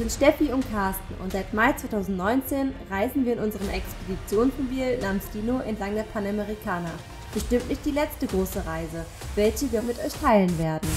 sind Steffi und Carsten und seit Mai 2019 reisen wir in unserem Expeditionsmobil namens Dino entlang der Panamericana. Bestimmt nicht die letzte große Reise, welche wir mit euch teilen werden.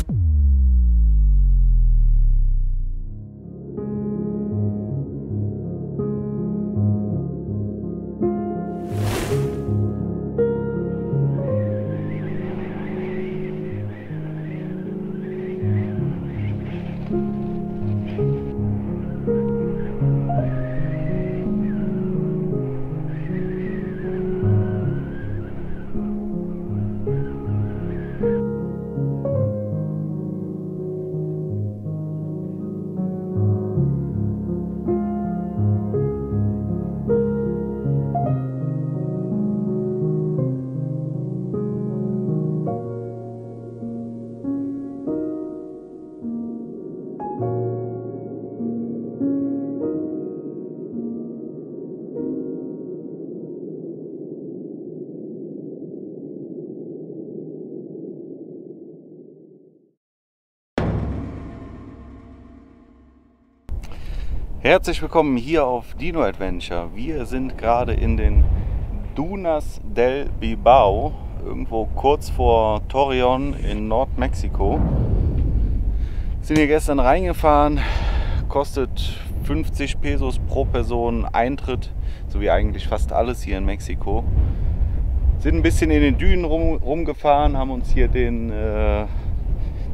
Herzlich willkommen hier auf Dino Adventure. Wir sind gerade in den Dunas del Bilbao, irgendwo kurz vor Torreón in Nordmexiko. Sind hier gestern reingefahren, kostet 50 Pesos pro Person Eintritt, so wie eigentlich fast alles hier in Mexiko. Sind ein bisschen in den Dünen rumgefahren, haben uns hier die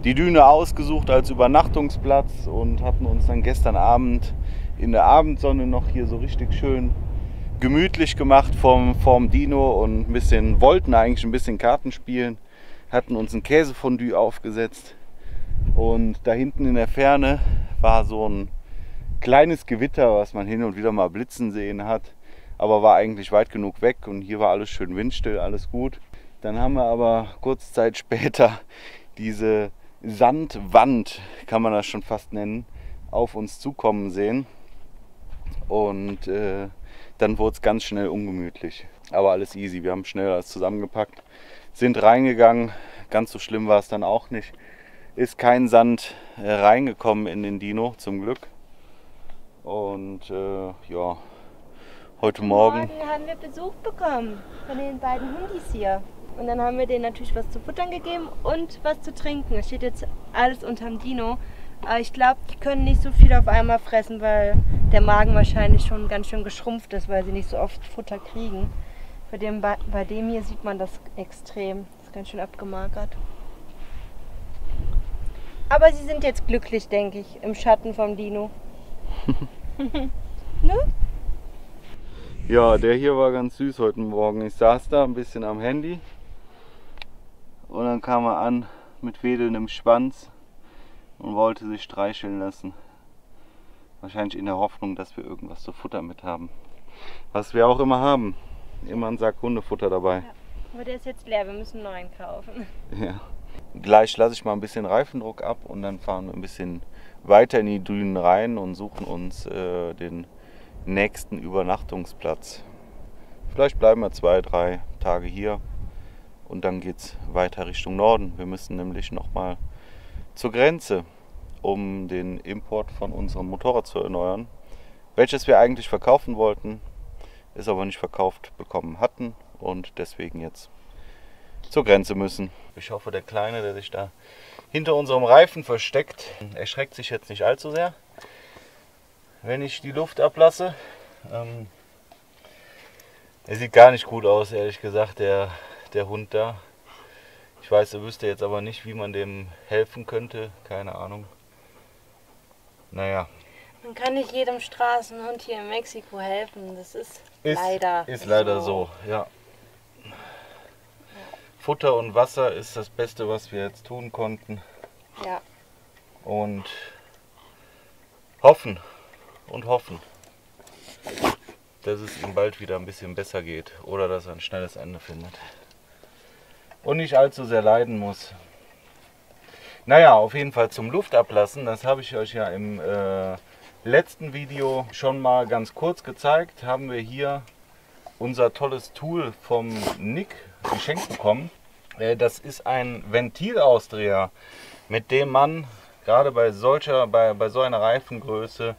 Düne ausgesucht als Übernachtungsplatz und hatten uns dann gestern Abend in der Abendsonne noch hier so richtig schön gemütlich gemacht vorm Dino und wollten eigentlich ein bisschen Karten spielen, hatten uns ein Käsefondue aufgesetzt und da hinten in der Ferne war so ein kleines Gewitter, was man hin und wieder mal blitzen sehen hat, aber war eigentlich weit genug weg und hier war alles schön windstill, alles gut. Dann haben wir aber kurze Zeit später diese Sandwand, kann man das schon fast nennen, auf uns zukommen sehen. Und dann wurde es ganz schnell ungemütlich. Aber alles easy, wir haben schnell alles zusammengepackt, sind reingegangen. Ganz so schlimm war es dann auch nicht. Ist kein Sand reingekommen in den Dino, zum Glück. Und ja, heute Morgen haben wir Besuch bekommen von den beiden Hundis hier. Und dann haben wir denen natürlich was zu futtern gegeben und was zu trinken. Es steht jetzt alles unterm Dino. Aber ich glaube, die können nicht so viel auf einmal fressen, weil der Magen wahrscheinlich schon ganz schön geschrumpft ist, weil sie nicht so oft Futter kriegen. Bei dem hier sieht man das extrem. Das ist ganz schön abgemagert. Aber sie sind jetzt glücklich, denke ich, im Schatten vom Dino. Ne? Ja, der hier war ganz süß heute Morgen. Ich saß da ein bisschen am Handy und dann kam er an mit wedelndem Schwanz und wollte sich streicheln lassen. Wahrscheinlich in der Hoffnung, dass wir irgendwas zu Futter mit haben. Was wir auch immer haben. Immer einen Sack Hundefutter dabei. Ja, aber der ist jetzt leer, wir müssen einen neuen kaufen. Ja. Gleich lasse ich mal ein bisschen Reifendruck ab und dann fahren wir ein bisschen weiter in die Dünen rein und suchen uns den nächsten Übernachtungsplatz. Vielleicht bleiben wir 2-3 Tage hier und dann geht es weiter Richtung Norden. Wir müssen nämlich nochmal zur Grenze, um den Import von unserem Motorrad zu erneuern, welches wir eigentlich verkaufen wollten, es aber nicht verkauft bekommen hatten und deswegen jetzt zur Grenze müssen. Ich hoffe, der Kleine, der sich da hinter unserem Reifen versteckt, erschreckt sich jetzt nicht allzu sehr, wenn ich die Luft ablasse. Er sieht gar nicht gut aus, ehrlich gesagt, der Hund da. Ich weiß, er wüsste jetzt aber nicht, wie man dem helfen könnte. Keine Ahnung. Naja. Man kann nicht jedem Straßenhund hier in Mexiko helfen. Das ist leider so, ja. Futter und Wasser ist das Beste, was wir jetzt tun konnten. Ja. Und hoffen, dass es ihm bald wieder ein bisschen besser geht oder dass er ein schnelles Ende findet. Und nicht allzu sehr leiden muss. Naja, auf jeden Fall zum Luftablassen, das habe ich euch ja im letzten Video schon mal ganz kurz gezeigt, haben wir hier unser tolles Tool vom Nick geschenkt bekommen. Das ist ein Ventilausdreher, mit dem man gerade bei so einer Reifengröße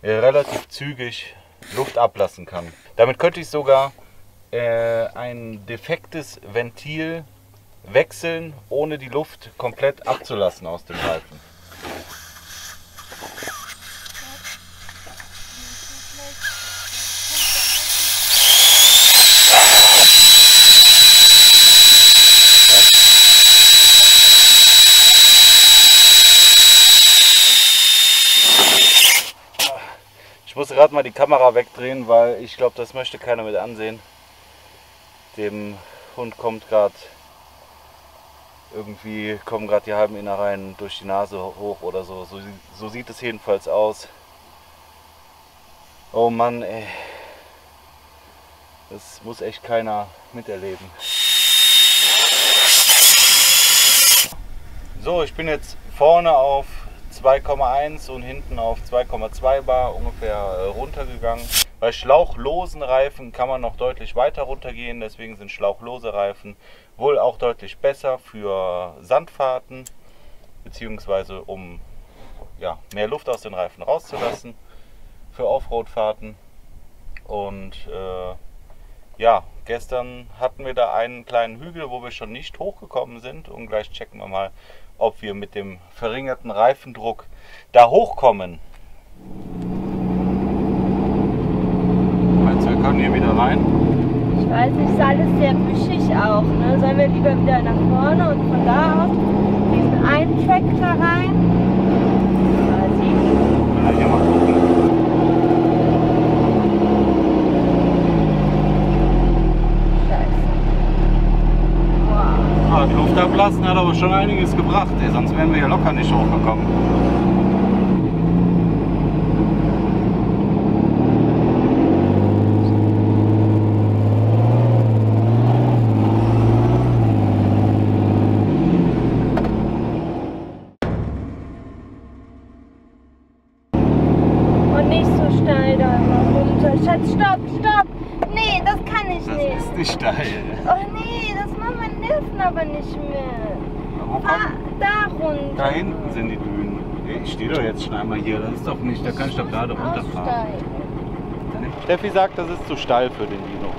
relativ zügig Luft ablassen kann. Damit könnte ich sogar ein defektes Ventil wechseln, ohne die Luft komplett abzulassen aus dem Reifen. Ich muss gerade mal die Kamera wegdrehen, weil ich glaube, das möchte keiner mit ansehen. Dem Hund kommt gerade irgendwie, kommen gerade die halben Innereien durch die Nase hoch oder so. So sieht es jedenfalls aus. Oh Mann, ey. Das muss echt keiner miterleben. So, ich bin jetzt vorne auf 2,1 und hinten auf 2,2 Bar ungefähr runtergegangen. Bei schlauchlosen Reifen kann man noch deutlich weiter runtergehen, deswegen sind schlauchlose Reifen wohl auch deutlich besser für Sandfahrten, beziehungsweise um mehr Luft aus den Reifen rauszulassen für Offroad-Fahrten. Und gestern hatten wir da einen kleinen Hügel, wo wir schon nicht hochgekommen sind, und gleich checken wir mal, ob wir mit dem verringerten Reifendruck da hochkommen. Meinst du, wir können hier wieder rein? Ich weiß nicht, ist alles sehr büschig auch. Ne? Sollen wir lieber wieder nach vorne und von da aus diesen einen Track da rein? Ja, hier mal gucken. Die Luft ablassen hat aber schon einiges gebracht, ey, sonst wären wir ja locker nicht hochgekommen. Und nicht so steil da runter. Schatz, stopp, stopp! Nee, das kann ich nicht. Das ist nicht steil. Oh nee, das machen meine Nerven aber nicht mehr. Wo Fahr da runter. Da hinten sind die Dünen. Ich stehe doch jetzt schon einmal hier, das ist doch nicht, da kann ich doch gerade runterfahren. Steffi sagt, das ist zu steil für den Dino.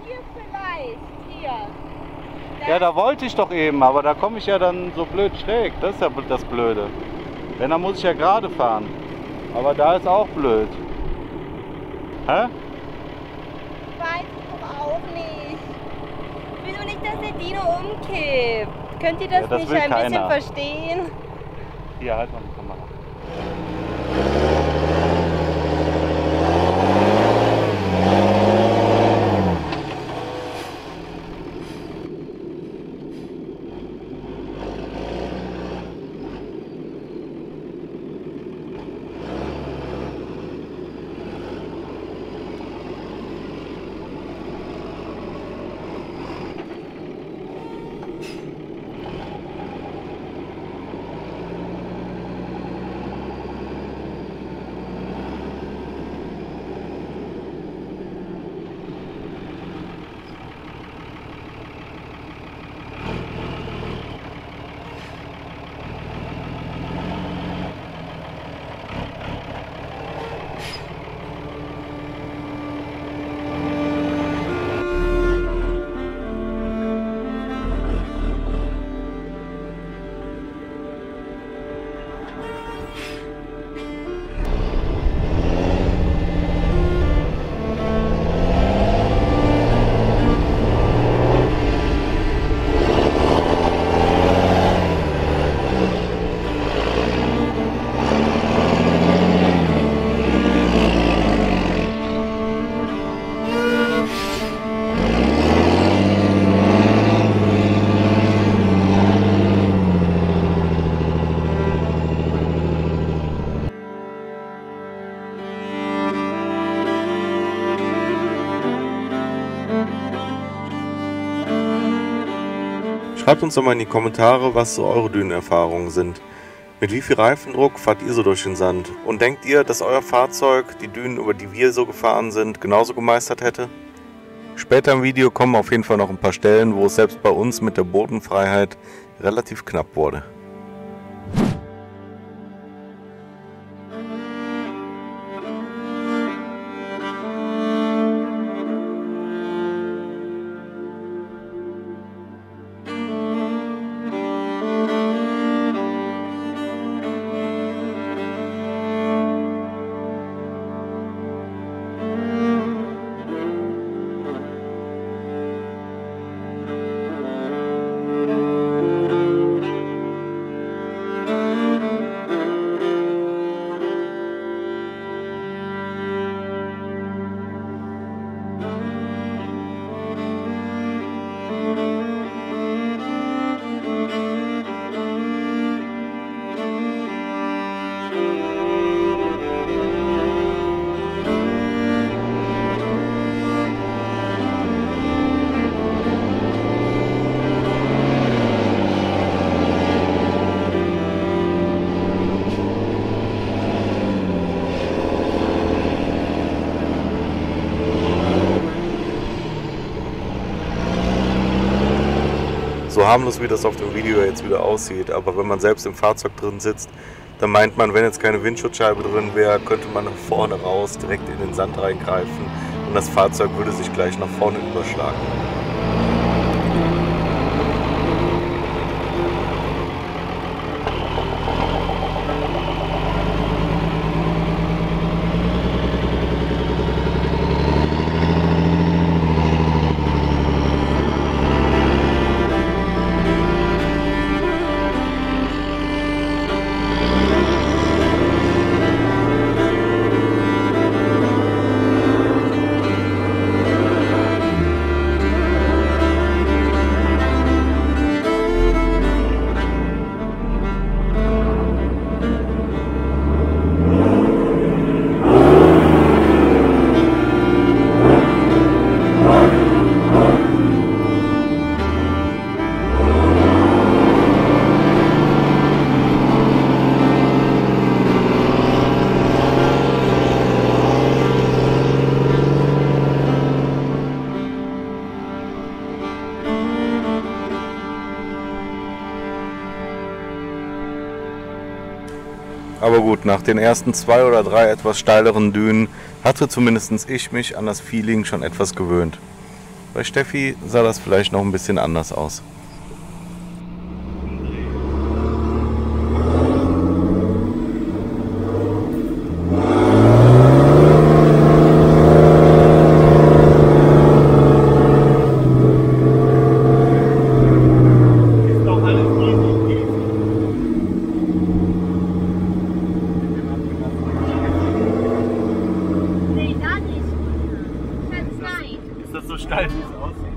Hier vielleicht, hier. Ja, da wollte ich doch eben, aber da komme ich ja dann so blöd schräg. Das ist ja das Blöde. Wenn, dann muss ich ja gerade fahren. Aber da ist auch blöd. Hä? Weiß ich doch auch nicht. Wieso nicht, dass der Dino umkippt? Könnt ihr das, Ja, das nicht will ein bisschen keiner. verstehen? Hier, halt mal die Kamera. Schreibt uns doch mal in die Kommentare, was so eure Dünenerfahrungen sind. Mit wie viel Reifendruck fahrt ihr so durch den Sand? Und denkt ihr, dass euer Fahrzeug die Dünen, über die wir so gefahren sind, genauso gemeistert hätte? Später im Video kommen auf jeden Fall noch ein paar Stellen, wo es selbst bei uns mit der Bodenfreiheit relativ knapp wurde. So harmlos wie das auf dem Video jetzt wieder aussieht, aber wenn man selbst im Fahrzeug drin sitzt, dann meint man, wenn jetzt keine Windschutzscheibe drin wäre, könnte man nach vorne raus direkt in den Sand reingreifen und das Fahrzeug würde sich gleich nach vorne überschlagen. Aber gut, nach den ersten 2 oder 3 etwas steileren Dünen hatte zumindest ich mich an das Feeling schon etwas gewöhnt. Bei Steffi sah das vielleicht noch ein bisschen anders aus. Steil, wie es aussieht.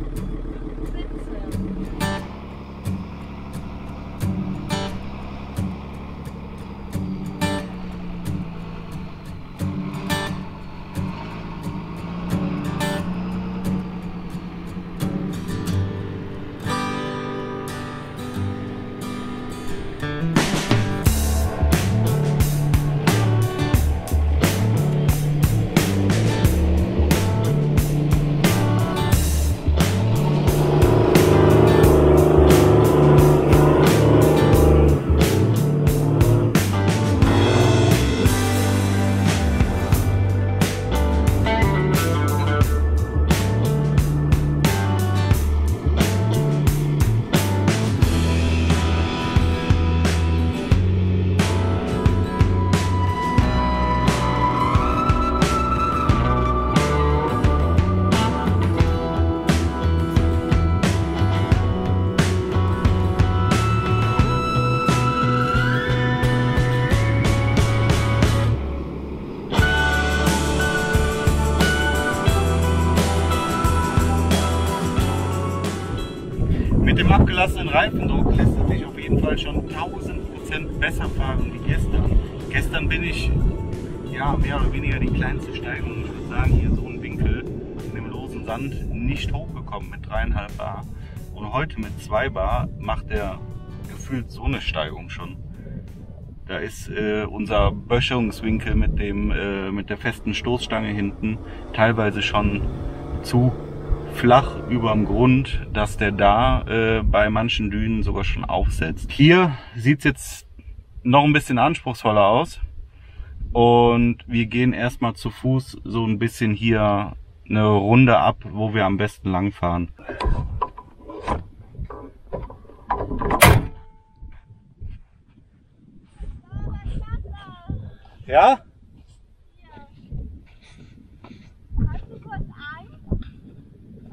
Mit dem abgelassenen Reifendruck lässt es sich auf jeden Fall schon 1000% besser fahren wie gestern. Gestern bin ich ja mehr oder weniger die kleinste Steigung, ich würde sagen hier so ein Winkel in dem losen Sand, nicht hochgekommen mit 3,5 Bar. Und heute mit 2 Bar macht er gefühlt so eine Steigung schon. Da ist unser Böschungswinkel mit der festen Stoßstange hinten teilweise schon zu flach über dem Grund, dass der da bei manchen Dünen sogar schon aufsetzt. Hier sieht es jetzt noch ein bisschen anspruchsvoller aus und wir gehen erstmal zu Fuß so ein bisschen hier eine Runde ab, wo wir am besten lang fahren. Ja?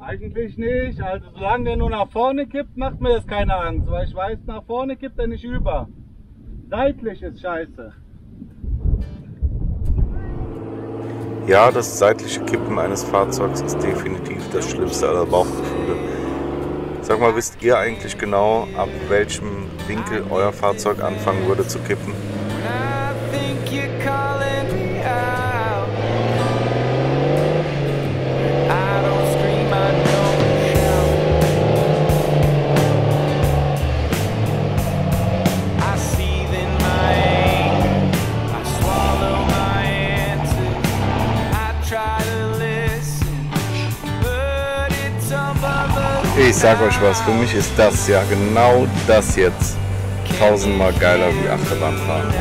Eigentlich nicht, also solange der nur nach vorne kippt, macht mir das keine Angst, weil ich weiß, nach vorne kippt er nicht über. Seitlich ist scheiße. Ja, das seitliche Kippen eines Fahrzeugs ist definitiv das schlimmste aller Bauchgefühle. Sag mal, wisst ihr eigentlich genau, ab welchem Winkel euer Fahrzeug anfangen würde zu kippen? Ich sag euch was, für mich ist das ja genau das jetzt 1000-mal geiler wie Achterbahnfahren.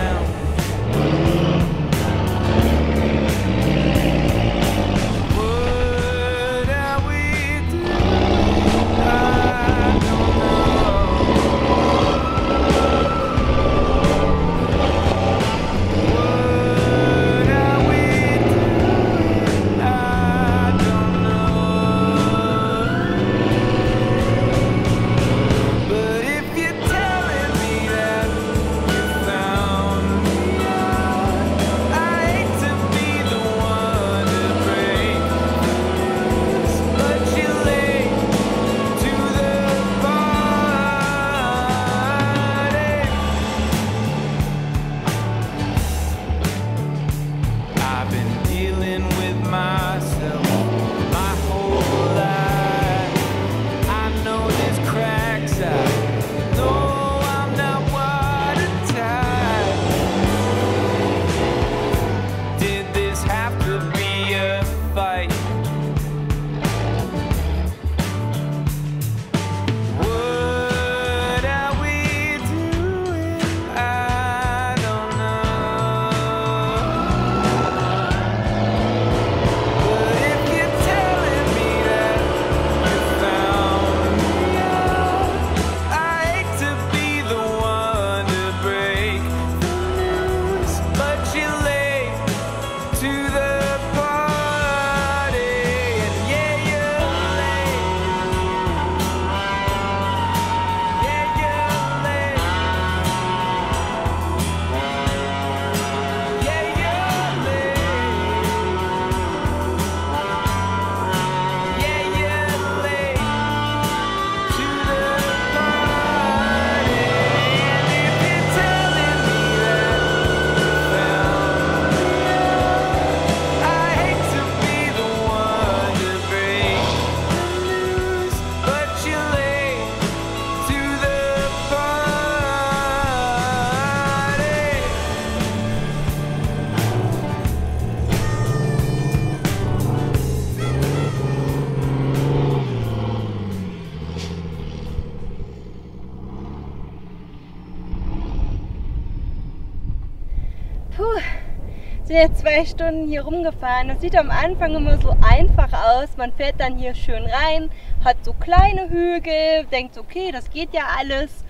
sind jetzt 2 Stunden hier rumgefahren. Das sieht am Anfang immer so einfach aus. Man fährt dann hier schön rein, hat so kleine Hügel, denkt okay, das geht ja alles.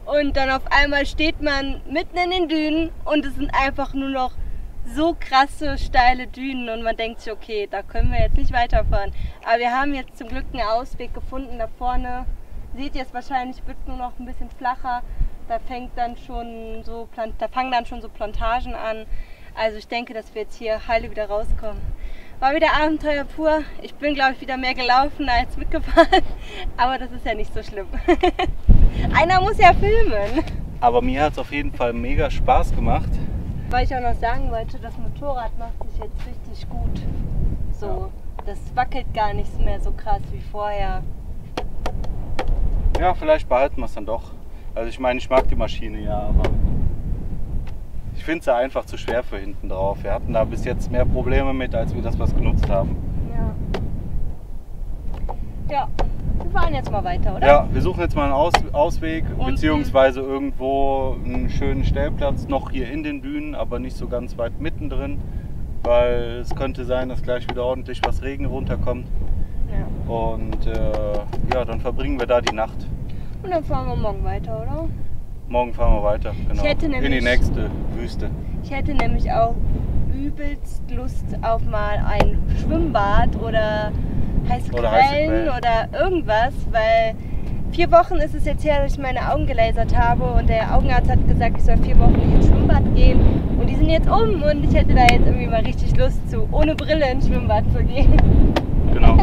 Und dann auf einmal steht man mitten in den Dünen und es sind einfach nur noch so krasse, steile Dünen und man denkt sich, okay, da können wir jetzt nicht weiterfahren. Aber wir haben jetzt zum Glück einen Ausweg gefunden. Da vorne, seht ihr es wahrscheinlich, wird nur noch ein bisschen flacher. Da fangen dann schon so Plantagen an. Also ich denke, dass wir jetzt hier heile wieder rauskommen. War wieder Abenteuer pur. Ich bin, glaube ich, wieder mehr gelaufen als mitgefahren. Aber das ist ja nicht so schlimm. Einer muss ja filmen. Aber mir hat es auf jeden Fall mega Spaß gemacht. Weil ich auch noch sagen wollte, das Motorrad macht sich jetzt richtig gut. So, ja. Das wackelt gar nicht mehr so krass wie vorher. Ja, vielleicht behalten wir es dann doch. Also ich meine, ich mag die Maschine ja, aber ich finde sie einfach zu schwer für hinten drauf. Wir hatten da bis jetzt mehr Probleme mit, als wir das was genutzt haben. Ja. Ja, wir fahren jetzt mal weiter, oder? Ja, wir suchen jetzt mal einen Ausweg, Und beziehungsweise irgendwo einen schönen Stellplatz, noch hier in den Dünen, aber nicht so ganz weit mittendrin, weil es könnte sein, dass gleich wieder ordentlich was Regen runterkommt. Ja. Und ja, dann verbringen wir da die Nacht. Und dann fahren wir morgen weiter, oder? Morgen fahren wir weiter, genau. Ich hätte in die nämlich- nächste Wüste. Ich hätte nämlich auch übelst Lust auf mal ein Schwimmbad oder heiße Oder heiße Quellen Quellen. oder irgendwas, weil 4 Wochen ist es jetzt her, dass ich meine Augen gelasert habe und der Augenarzt hat gesagt, ich soll 4 Wochen nicht ins Schwimmbad gehen und die sind jetzt um und ich hätte da jetzt irgendwie mal richtig Lust zu, ohne Brille ins Schwimmbad zu gehen. Genau.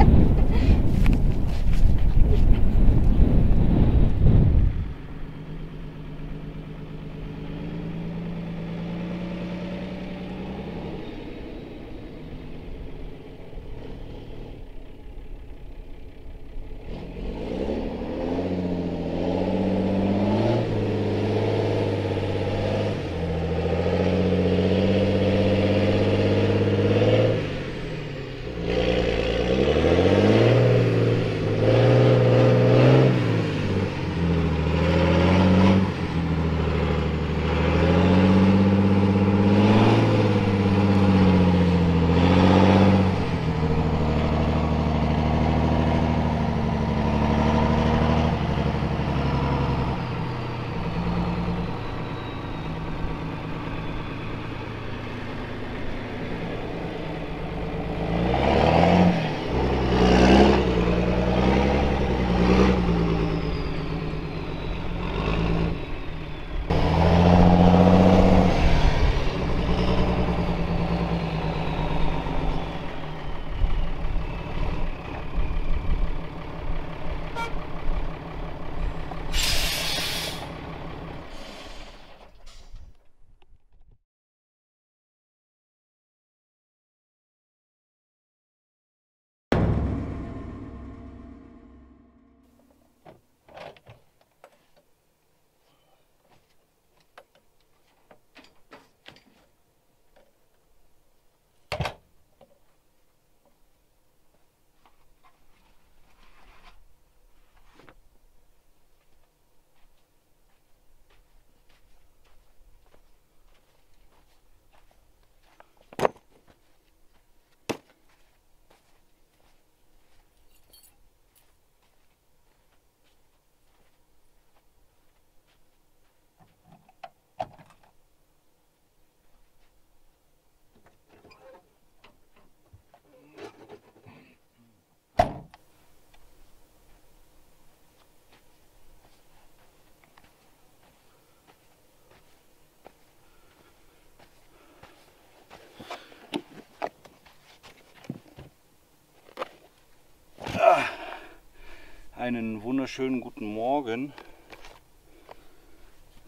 Einen wunderschönen guten Morgen.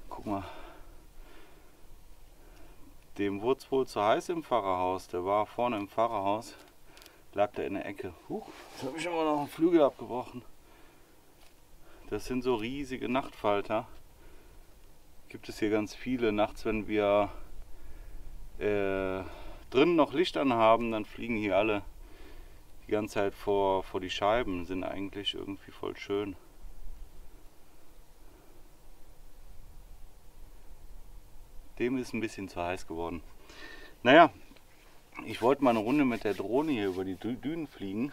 Guck mal. Dem wurde es wohl zu heiß im Pfarrerhaus. Der war vorne im Pfarrerhaus. Lag da in der Ecke. Huch, jetzt habe ich immer noch einen Flügel abgebrochen. Das sind so riesige Nachtfalter. Gibt es hier ganz viele. Nachts, wenn wir drinnen noch Licht anhaben, dann fliegen hier alle die ganze Zeit vor die Scheiben. Sind eigentlich irgendwie voll schön. Dem ist ein bisschen zu heiß geworden. Naja, ich wollte mal eine Runde mit der Drohne hier über die Dünen fliegen.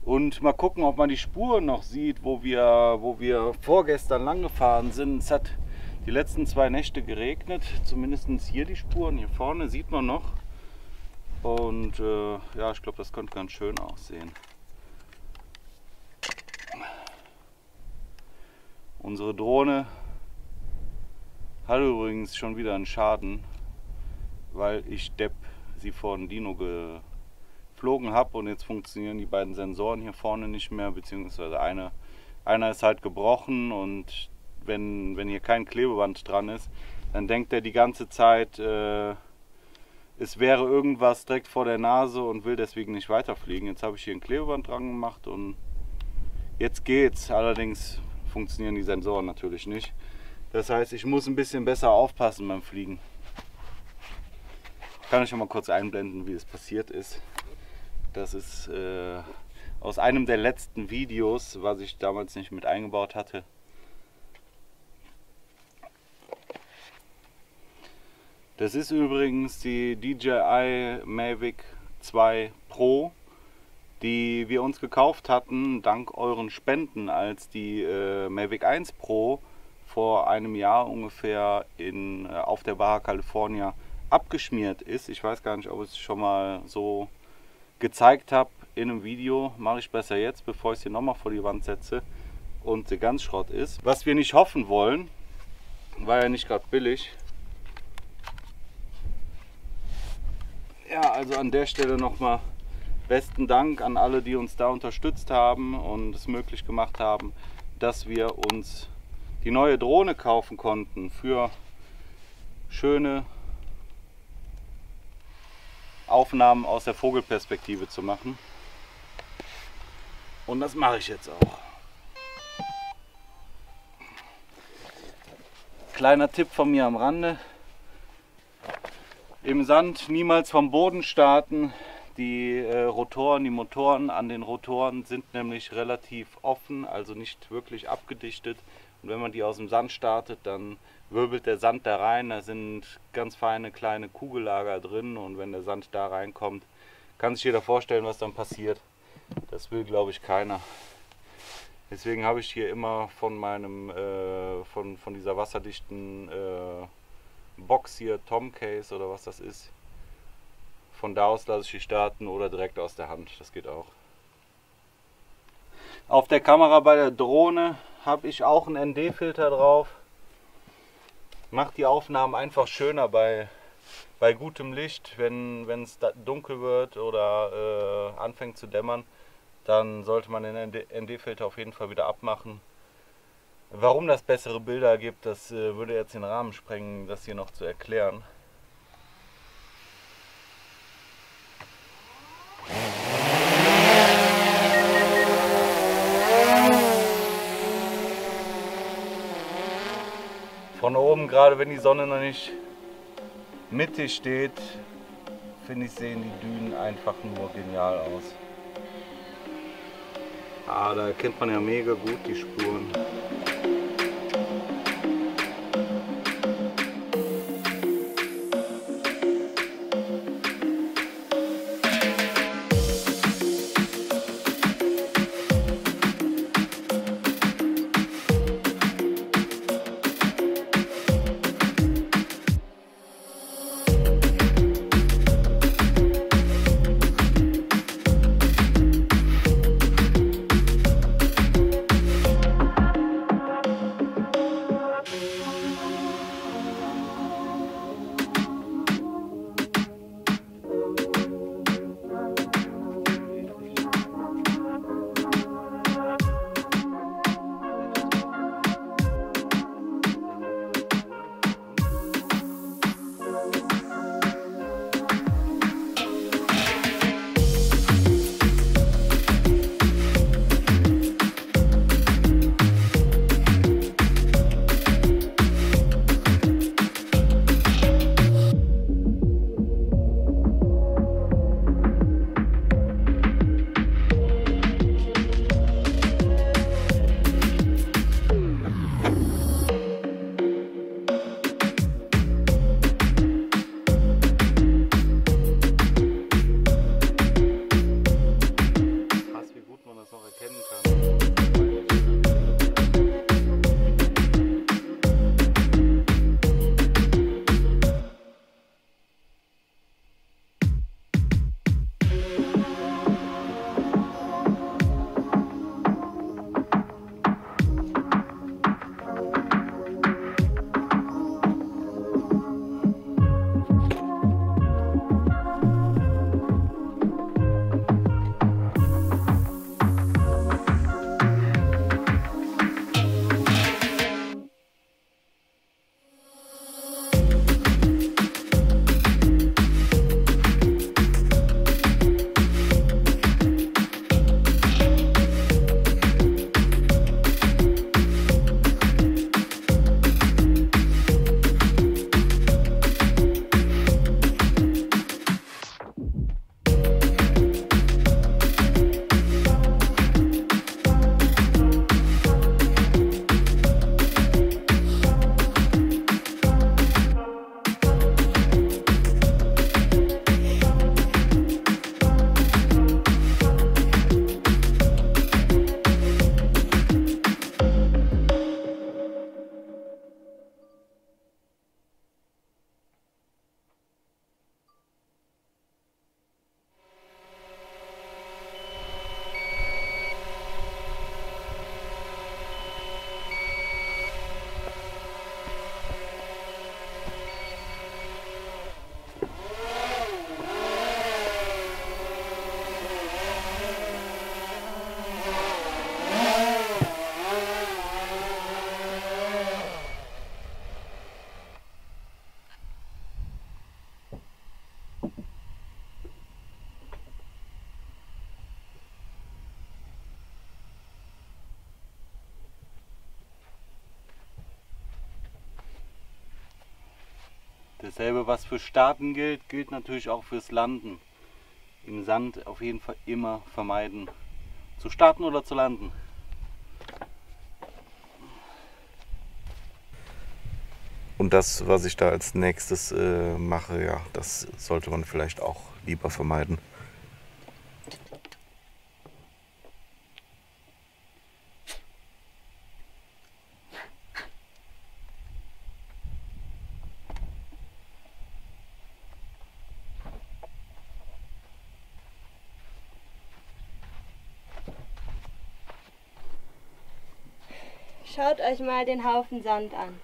Und mal gucken, ob man die Spuren noch sieht, wo wir vorgestern lang gefahren sind. Es hat die letzten 2 Nächte geregnet, zumindest hier die Spuren. Hier vorne sieht man noch. Und ja, ich glaube, das könnte ganz schön aussehen. Unsere Drohne hat übrigens schon wieder einen Schaden, weil ich Depp sie vor den Dino geflogen habe und jetzt funktionieren die beiden Sensoren hier vorne nicht mehr, beziehungsweise einer ist halt gebrochen und wenn hier kein Klebeband dran ist, dann denkt er die ganze Zeit, es wäre irgendwas direkt vor der Nase und will deswegen nicht weiterfliegen. Jetzt habe ich hier ein Klebeband dran gemacht und jetzt geht's. Allerdings funktionieren die Sensoren natürlich nicht. Das heißt, ich muss ein bisschen besser aufpassen beim Fliegen. Ich kann euch schon mal kurz einblenden, wie es passiert ist. Das ist aus einem der letzten Videos, was ich damals nicht mit eingebaut hatte. Das ist übrigens die DJI Mavic 2 Pro, die wir uns gekauft hatten, dank euren Spenden, als die Mavic 1 Pro vor einem Jahr ungefähr auf der Baja California abgeschmiert ist. Ich weiß gar nicht, ob ich es schon mal so gezeigt habe in einem Video. Mache ich besser jetzt, bevor ich sie nochmal vor die Wand setze und sie ganz Schrott ist. Was wir nicht hoffen wollen, war ja nicht gerade billig. Ja, also an der Stelle nochmal besten Dank an alle, die uns da unterstützt haben und es möglich gemacht haben, dass wir uns die neue Drohne kaufen konnten, für schöne Aufnahmen aus der Vogelperspektive zu machen. Und das mache ich jetzt auch. Kleiner Tipp von mir am Rande: Im Sand niemals vom Boden starten. Die Motoren an den Rotoren sind nämlich relativ offen, also nicht wirklich abgedichtet. Und wenn man die aus dem Sand startet, dann wirbelt der Sand da rein. Da sind ganz feine kleine Kugellager drin, und wenn der Sand da reinkommt, kann sich jeder vorstellen, was dann passiert. Das will, glaube ich, keiner. Deswegen habe ich hier immer von dieser wasserdichten Box hier, Tom Case oder was das ist. Von da aus lasse ich die starten oder direkt aus der Hand, das geht auch. Auf der Kamera bei der Drohne habe ich auch einen ND-Filter drauf. Macht die Aufnahmen einfach schöner bei gutem Licht. Wenn es dunkel wird oder anfängt zu dämmern, dann sollte man den ND-Filter auf jeden Fall wieder abmachen. Warum das bessere Bilder gibt, das würde jetzt den Rahmen sprengen, das hier noch zu erklären. Von oben, gerade wenn die Sonne noch nicht mittig steht, finde ich, sehen die Dünen einfach nur genial aus. Ah, da erkennt man ja mega gut die Spuren. Dasselbe, was für Starten gilt, gilt natürlich auch fürs Landen. Im Sand auf jeden Fall immer vermeiden, zu starten oder zu landen. Und das, was ich da als nächstes mache, ja, das sollte man vielleicht auch lieber vermeiden. Schaut euch mal den Haufen Sand an.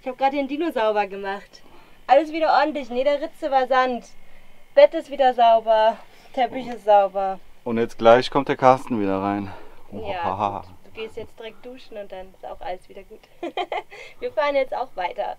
Ich habe gerade den Dino sauber gemacht. Alles wieder ordentlich. In jeder Ritze war Sand. Bett ist wieder sauber. Teppich ist sauber. Und jetzt gleich kommt der Carsten wieder rein. Ja, du gehst jetzt direkt duschen und dann ist auch alles wieder gut. Wir fahren jetzt auch weiter.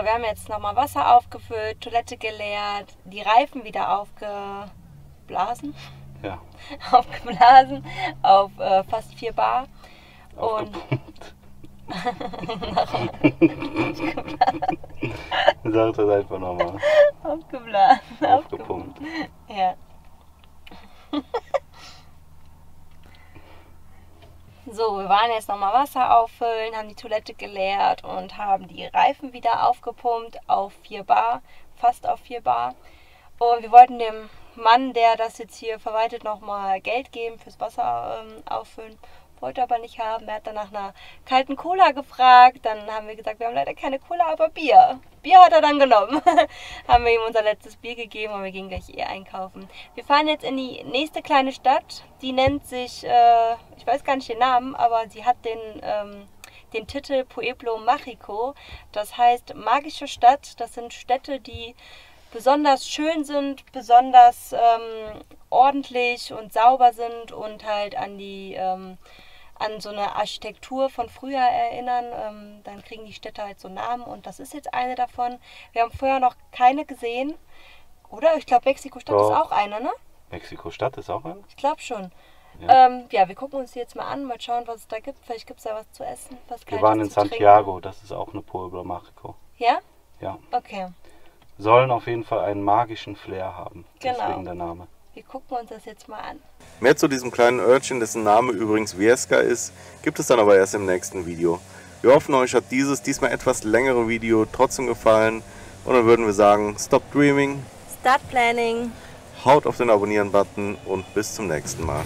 Wir haben jetzt nochmal Wasser aufgefüllt, Toilette geleert, die Reifen wieder aufgeblasen. Ja. Aufgeblasen auf fast 4 Bar. Aufgepumpt. Sag das einfach nochmal. Aufgeblasen. Aufgepumpt. Ja. So, wir waren jetzt nochmal Wasser auffüllen, haben die Toilette geleert und haben die Reifen wieder aufgepumpt auf 4 Bar, fast auf 4 Bar. Und wir wollten dem Mann, der das jetzt hier verwaltet, nochmal Geld geben fürs Wasser auffüllen. Wollte aber nicht haben. Er hat dann nach einer kalten Cola gefragt. Dann haben wir gesagt, wir haben leider keine Cola, aber Bier. Bier hat er dann genommen. Haben wir ihm unser letztes Bier gegeben und wir gehen gleich einkaufen. Wir fahren jetzt in die nächste kleine Stadt. Die nennt sich, ich weiß gar nicht den Namen, aber sie hat den Titel Pueblo Mágico. Das heißt magische Stadt. Das sind Städte, die besonders schön sind, besonders ordentlich und sauber sind und halt an die an so eine Architektur von früher erinnern. Dann kriegen die Städte halt so Namen und das ist jetzt eine davon. Wir haben vorher noch keine gesehen. Oder? Ich glaube, Mexiko-Stadt ist auch eine, ne? Mexiko-Stadt ist auch eine? Ich glaube schon. Ja. Ja, wir gucken uns die jetzt mal an, mal schauen, was es da gibt. Vielleicht gibt es da was zu essen, was Wir waren in Santiago, das ist auch eine Pueblo Mágico. Ja? Ja. Okay. Sollen auf jeden Fall einen magischen Flair haben. Genau. Deswegen der Name. Wir gucken uns das jetzt mal an. Mehr zu diesem kleinen Örtchen, dessen Name übrigens Viesca ist, gibt es dann aber erst im nächsten Video. Wir hoffen, euch hat diesmal etwas längere Video trotzdem gefallen. Und dann würden wir sagen, stop dreaming, Start planning. haut auf den Abonnieren-Button und bis zum nächsten Mal.